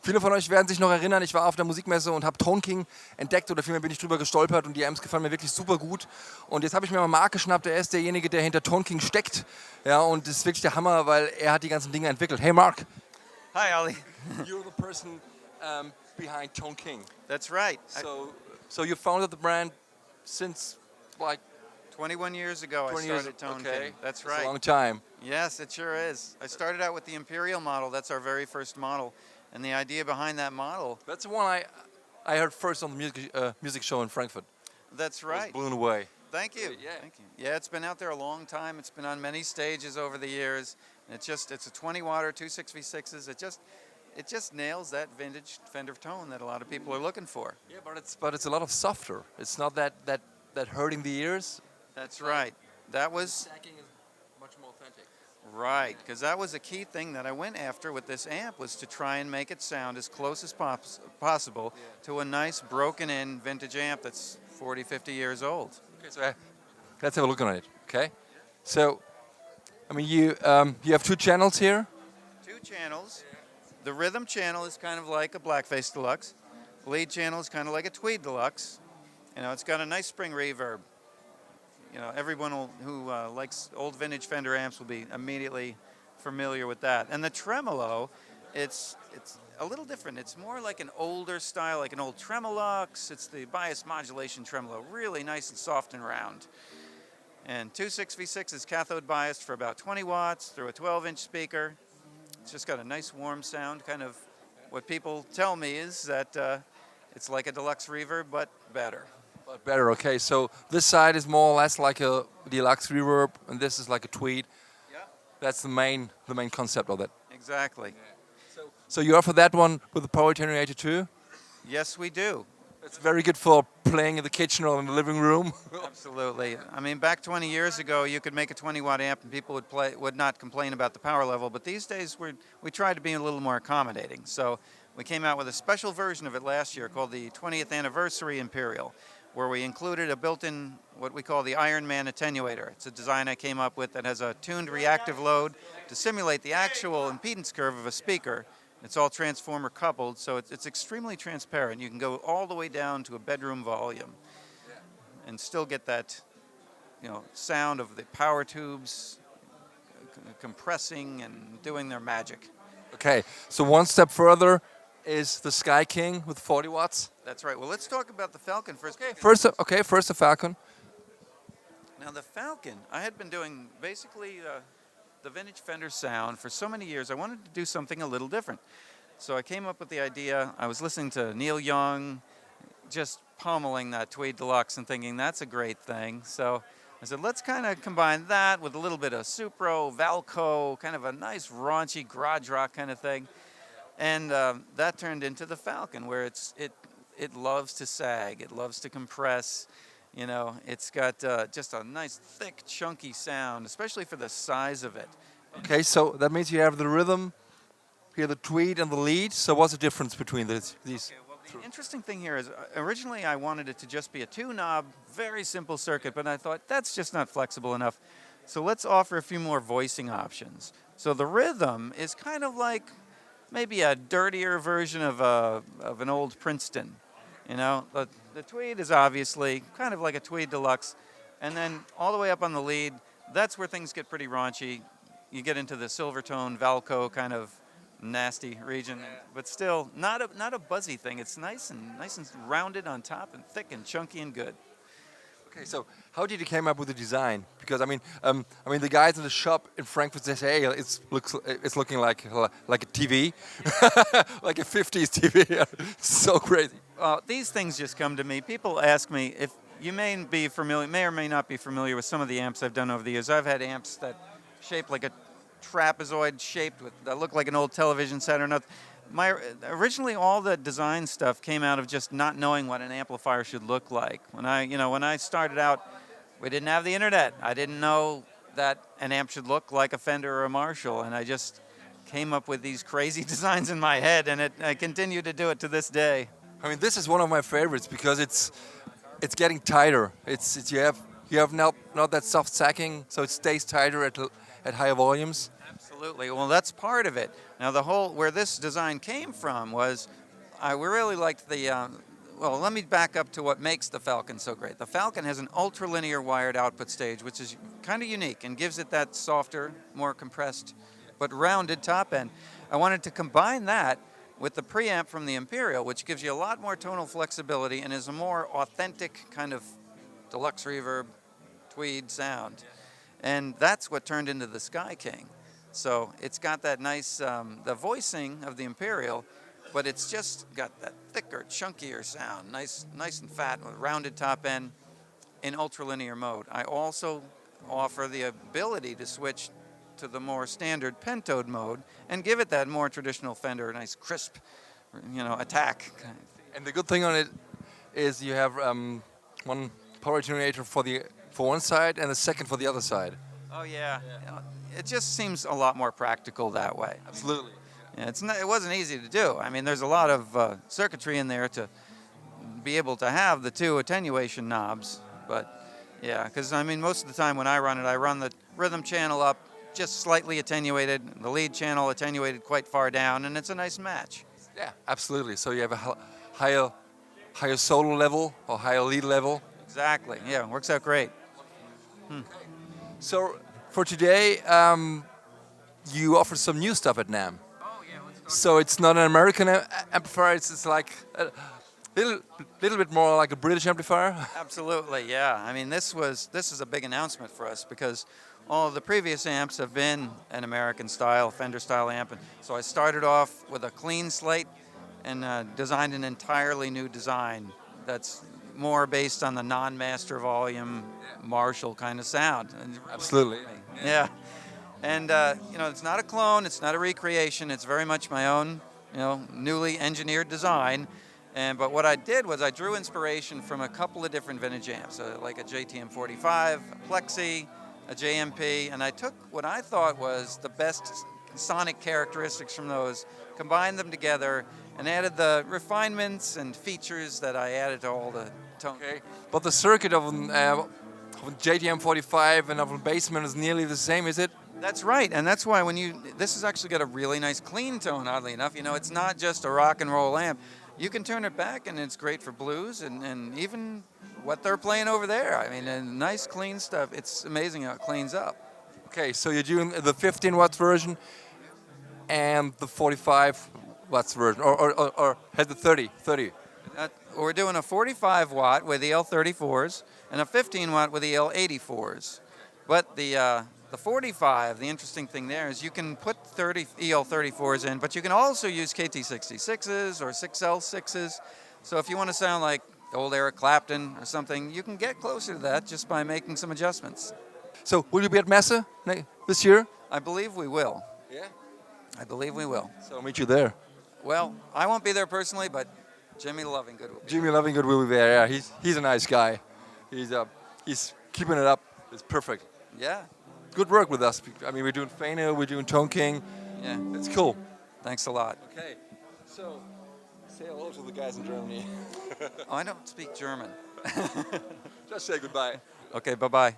Viele von euch werden sich noch erinnern, ich war auf der Musikmesse und habe Tone King entdeckt oder vielmehr bin ich drüber gestolpert und die Amps gefallen mir wirklich super gut. Und jetzt habe ich mir mal Marc geschnappt, er ist derjenige, der hinter Tone King steckt. Ja, und das ist wirklich der Hammer, weil er hat die ganzen Dinge entwickelt. Hey Marc. Hi Ollie. You're the person behind Tone King. That's right. So you founded the brand since like 21 years ago 20 I years. started Tone Okay. King. That's That's right. a long time. Yes, it sure is. I started out with the Imperial model. That's our very first model. And the idea behind that model. That's the one I heard first on the music show in Frankfurt. That's I was right. blown away. Thank you. Yeah. Thank you. Yeah, it's been out there a long time. It's been on many stages over the years. And it's a 20 watt 2.6v6s. It just nails that vintage Fender tone that a lot of people are looking for. Yeah, but it's a lot of softer. It's not that hurting the ears. That's right. That was Stacking is much more authentic. right, because that was a key thing that I went after with this amp, was to try and make it sound as close as possible to a nice broken-in vintage amp that's 40, 50 years old. Okay, so let's have a look on it. Okay, so I mean you have two channels here. Two channels. The rhythm channel is kind of like a Blackface Deluxe. Lead channel is kind of like a Tweed Deluxe. You know, it's got a nice spring reverb. You know, everyone who likes old vintage Fender amps will be immediately familiar with that. And the tremolo, it's a little different. It's more like an older style, like an old Tremolux. It's the bias modulation tremolo, really nice and soft and round. And 2.6v6 is cathode biased for about 20 watts through a 12-inch speaker. It's just got a nice warm sound. Kind of what people tell me is that it's like a deluxe reverb, but better. But better. Okay, so this side is more or less like a deluxe reverb, and this is like a Tweed. Yeah. That's the main concept of it. Exactly. So you offer that one with the Power Attenuator too? Yes, we do. It's very good for playing in the kitchen or in the living room. Absolutely. I mean, back 20 years ago, you could make a 20-watt amp and people would not complain about the power level. But these days, we try to be a little more accommodating. So we came out with a special version of it last year called the 20th Anniversary Imperial, where we included a built-in, what we call the Iron Man attenuator. It's a design I came up with that has a tuned reactive load to simulate the actual impedance curve of a speaker. It's all transformer coupled, so it's extremely transparent. You can go all the way down to a bedroom volume and still get that, you know, sound of the power tubes compressing and doing their magic. Okay, so one step further is the Sky King with 40 watts. That's right. Well, let's talk about the Falcon first. First the Falcon. Now the Falcon, I had been doing basically the vintage Fender sound for so many years. I wanted to do something a little different. So I came up with the idea. I was listening to Neil Young, just pummeling that Tweed Deluxe and thinking that's a great thing. So I said, let's kind of combine that with a little bit of Supro, Valco, kind of a nice raunchy garage rock kind of thing. And that turned into the Falcon, where it loves to sag, it loves to compress. You know, it's got just a nice, thick, chunky sound, especially for the size of it. Okay, so that means you have the rhythm, you have the Tweed and the lead. So what's the difference between these? Okay, well, the interesting thing here is originally I wanted it to just be a two-knob, very simple circuit, but I thought that's just not flexible enough. So let's offer a few more voicing options. So the rhythm is kind of like maybe a dirtier version of an old Princeton. You know, the Tweed is obviously kind of like a Tweed Deluxe. And then all the way up on the lead, that's where things get pretty raunchy. You get into the Silvertone, Valco kind of nasty region, but still not a buzzy thing. It's nice and rounded on top and thick and chunky and good. Okay, so how did you come up with the design? Because I mean, the guys in the shop in Frankfurt say, "Hey, it's looking like a TV, like a 50s TV." So crazy. These things just come to me. People ask me if you may or may not be familiar with some of the amps I've done over the years. I've had amps that shaped like a trapezoid shaped that look like an old television set or nothing. Originally, all the design stuff came out of just not knowing what an amplifier should look like. When I started out, we didn't have the internet. I didn't know that an amp should look like a Fender or a Marshall, and I just came up with these crazy designs in my head, and I continue to do it to this day. I mean, this is one of my favorites because it's getting tighter. You have not that soft sacking, so it stays tighter at at higher volumes? Absolutely. Well, that's part of it. Now, where this design came from was, we really liked well, let me back up to what makes the Falcon so great. The Falcon has an ultralinear wired output stage, which is kind of unique and gives it that softer, more compressed, but rounded top end. I wanted to combine that with the preamp from the Imperial, which gives you a lot more tonal flexibility and is a more authentic kind of deluxe reverb, tweed sound. And that's what turned into the Sky King. So it's got that nice, the voicing of the Imperial, but it's just got that thicker, chunkier sound, nice and fat with rounded top end in ultralinear mode. I also offer the ability to switch to the more standard pentode mode and give it that more traditional Fender, nice crisp, attack. And the good thing on it is you have one power attenuator for one side and the second for the other side. Oh yeah. It just seems a lot more practical that way. Absolutely. Yeah, it wasn't easy to do. I mean, there's a lot of circuitry in there to be able to have the two attenuation knobs. But yeah, because I mean, most of the time when I run the rhythm channel up just slightly attenuated, the lead channel attenuated quite far down, and it's a nice match. Yeah, absolutely. So you have a higher solo level or higher lead level. Exactly. Yeah, it works out great. So for today, you offer some new stuff at NAMM. Oh yeah, let's talk. So it's not an American amplifier. It's like a little bit more like a British amplifier. Absolutely, yeah. I mean, this is a big announcement for us because all of the previous amps have been an American style, Fender style amp. And so I started off with a clean slate and designed an entirely new design that's more based on the non-master volume Marshall kind of sound. Absolutely. Yeah. And, it's not a clone, it's not a recreation, it's very much my own, newly engineered design. But what I did was I drew inspiration from a couple of different vintage amps, like a JTM 45, a Plexi, a JMP, and I took what I thought was the best sonic characteristics from those, combined them together, and added the refinements and features that I added to all the tones. Okay. But the circuit of a JTM 45 and of a Bassman is nearly the same, is it? That's right, and that's why this has actually got a really nice clean tone, oddly enough. It's not just a rock and roll amp. You can turn it back and it's great for blues and even what they're playing over there. I mean, nice clean stuff. It's amazing how it cleans up. Okay, so you're doing the 15 watts version and the 45 watts version, or has the 30? We're doing a 45 watt with EL34s and a 15 watt with EL84s. But the 45, the interesting thing there is you can put 30 EL34s in, but you can also use KT66s or 6L6s. So if you want to sound like old Eric Clapton or something, you can get closer to that just by making some adjustments. So will you be at Messe this year? I believe we will. Yeah. I believe we will. So I'll meet you there. Well, I won't be there personally, but Jimmy Lovingood will be. Jimmy Lovingood will be there. Yeah, he's a nice guy. He's keeping it up. It's perfect. Yeah. Good work with us. I mean, we're doing Fano, we're doing Tone King. Yeah. It's cool. Thanks a lot. Okay. So, say hello to the guys in Germany. Oh, I don't speak German. Just say goodbye. Okay, bye-bye.